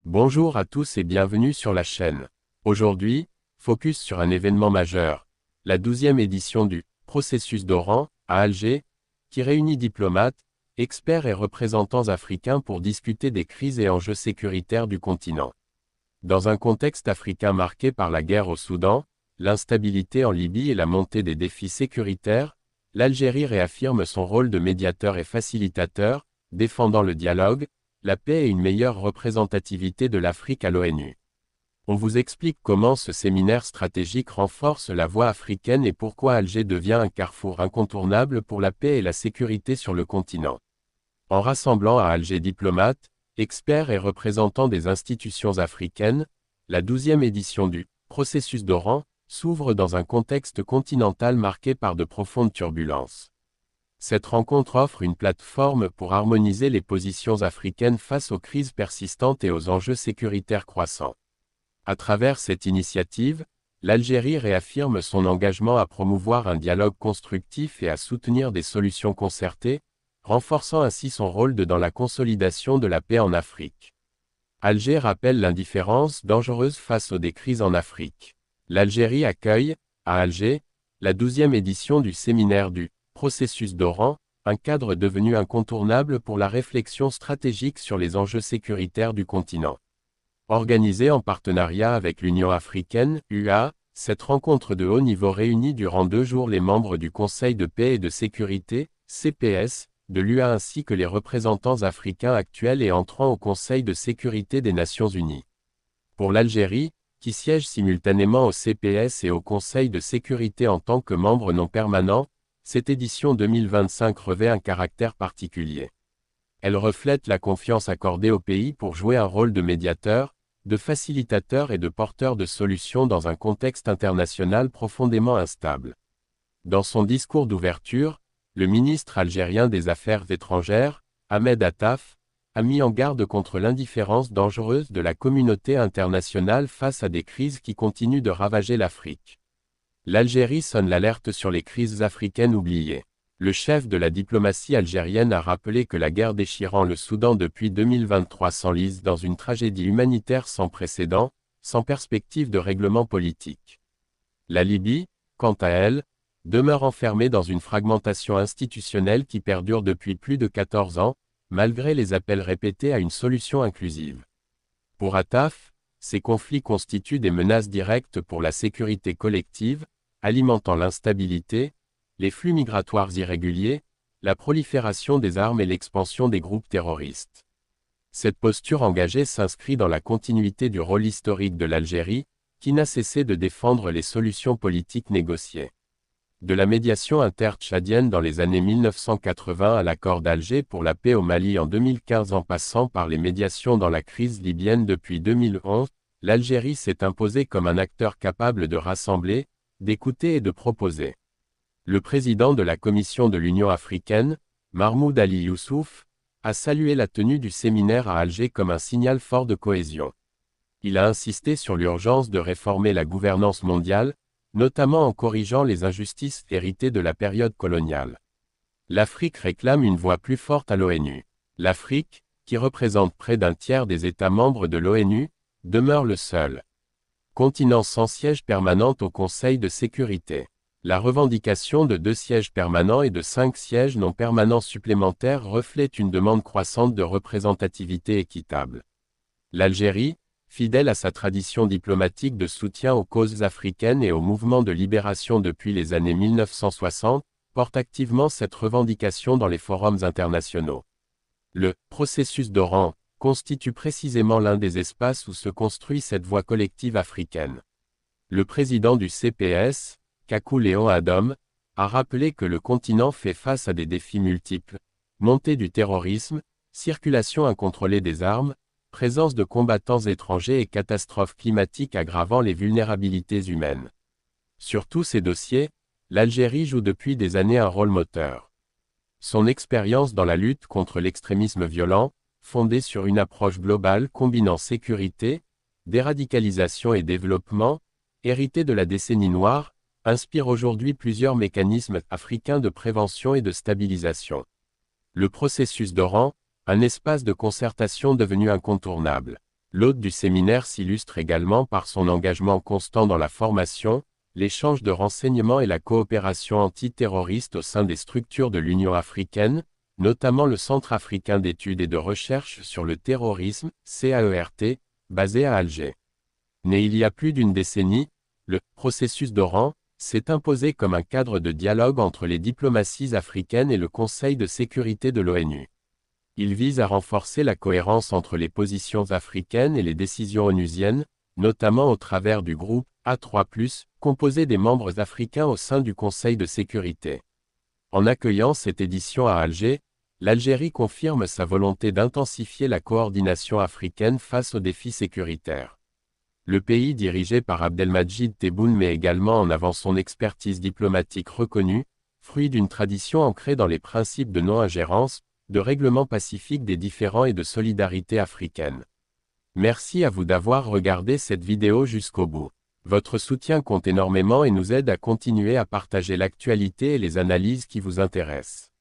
Bonjour à tous et bienvenue sur la chaîne. Aujourd'hui, focus sur un événement majeur, la 12e édition du Processus d'Oran, à Alger, qui réunit diplomates, experts et représentants africains pour discuter des crises et enjeux sécuritaires du continent. Dans un contexte africain marqué par la guerre au Soudan, l'instabilité en Libye et la montée des défis sécuritaires, l'Algérie réaffirme son rôle de médiateur et facilitateur, défendant le dialogue, la paix et une meilleure représentativité de l'Afrique à l'ONU. On vous explique comment ce séminaire stratégique renforce la voix africaine et pourquoi Alger devient un carrefour incontournable pour la paix et la sécurité sur le continent. En rassemblant à Alger diplomates, experts et représentants des institutions africaines, la 12e édition du Processus d'Oran s'ouvre dans un contexte continental marqué par de profondes turbulences. Cette rencontre offre une plateforme pour harmoniser les positions africaines face aux crises persistantes et aux enjeux sécuritaires croissants. À travers cette initiative, l'Algérie réaffirme son engagement à promouvoir un dialogue constructif et à soutenir des solutions concertées, renforçant ainsi son rôle dans la consolidation de la paix en Afrique. Alger rappelle l'indifférence dangereuse face aux crises en Afrique. L'Algérie accueille, à Alger, la 12e édition du séminaire du Processus d'Oran, un cadre devenu incontournable pour la réflexion stratégique sur les enjeux sécuritaires du continent. Organisée en partenariat avec l'Union africaine, UA, cette rencontre de haut niveau réunit durant 2 jours les membres du Conseil de paix et de sécurité, CPS, de l'UA ainsi que les représentants africains actuels et entrants au Conseil de sécurité des Nations Unies. Pour l'Algérie, qui siège simultanément au CPS et au Conseil de sécurité en tant que membre non permanent, cette édition 2025 revêt un caractère particulier. Elle reflète la confiance accordée au pays pour jouer un rôle de médiateur, de facilitateur et de porteur de solutions dans un contexte international profondément instable. Dans son discours d'ouverture, le ministre algérien des Affaires étrangères, Ahmed Attaf, a mis en garde contre l'indifférence dangereuse de la communauté internationale face à des crises qui continuent de ravager l'Afrique. L'Algérie sonne l'alerte sur les crises africaines oubliées. Le chef de la diplomatie algérienne a rappelé que la guerre déchirant le Soudan depuis 2023 s'enlise dans une tragédie humanitaire sans précédent, sans perspective de règlement politique. La Libye, quant à elle, demeure enfermée dans une fragmentation institutionnelle qui perdure depuis plus de 14 ans, malgré les appels répétés à une solution inclusive. Pour Attaf, ces conflits constituent des menaces directes pour la sécurité collective, alimentant l'instabilité, les flux migratoires irréguliers, la prolifération des armes et l'expansion des groupes terroristes. Cette posture engagée s'inscrit dans la continuité du rôle historique de l'Algérie, qui n'a cessé de défendre les solutions politiques négociées. De la médiation inter-tchadienne dans les années 1980 à l'accord d'Alger pour la paix au Mali en 2015 en passant par les médiations dans la crise libyenne depuis 2011, l'Algérie s'est imposée comme un acteur capable de rassembler, d'écouter et de proposer. Le président de la Commission de l'Union africaine, Mahmoud Ali Youssouf, a salué la tenue du séminaire à Alger comme un signal fort de cohésion. Il a insisté sur l'urgence de réformer la gouvernance mondiale, notamment en corrigeant les injustices héritées de la période coloniale. L'Afrique réclame une voix plus forte à l'ONU. L'Afrique, qui représente près d'un tiers des États membres de l'ONU, demeure le seul continent sans siège permanent au Conseil de sécurité. La revendication de 2 sièges permanents et de 5 sièges non permanents supplémentaires reflète une demande croissante de représentativité équitable. L'Algérie, fidèle à sa tradition diplomatique de soutien aux causes africaines et aux mouvements de libération depuis les années 1960, porte activement cette revendication dans les forums internationaux. Le processus d'Oran constitue précisément l'un des espaces où se construit cette voix collective africaine. Le président du CPS, Kakou Léon Adom, a rappelé que le continent fait face à des défis multiples, montée du terrorisme, circulation incontrôlée des armes, présence de combattants étrangers et catastrophes climatiques aggravant les vulnérabilités humaines. Sur tous ces dossiers, l'Algérie joue depuis des années un rôle moteur. Son expérience dans la lutte contre l'extrémisme violent, fondée sur une approche globale combinant sécurité, déradicalisation et développement, héritée de la décennie noire, inspire aujourd'hui plusieurs mécanismes africains de prévention et de stabilisation. Le processus d'Oran, un espace de concertation devenu incontournable. L'hôte du séminaire s'illustre également par son engagement constant dans la formation, l'échange de renseignements et la coopération antiterroriste au sein des structures de l'Union africaine, notamment le Centre africain d'études et de recherche sur le terrorisme, CAERT, basé à Alger. Né il y a plus d'une décennie, le « processus d'Oran » s'est imposé comme un cadre de dialogue entre les diplomaties africaines et le Conseil de sécurité de l'ONU. Il vise à renforcer la cohérence entre les positions africaines et les décisions onusiennes, notamment au travers du groupe A3+, composé des membres africains au sein du Conseil de sécurité. En accueillant cette édition à Alger, l'Algérie confirme sa volonté d'intensifier la coordination africaine face aux défis sécuritaires. Le pays dirigé par Abdelmadjid Tebboune met également en avant son expertise diplomatique reconnue, fruit d'une tradition ancrée dans les principes de non-ingérence, de règlement pacifique des différends et de solidarité africaine. Merci à vous d'avoir regardé cette vidéo jusqu'au bout. Votre soutien compte énormément et nous aide à continuer à partager l'actualité et les analyses qui vous intéressent.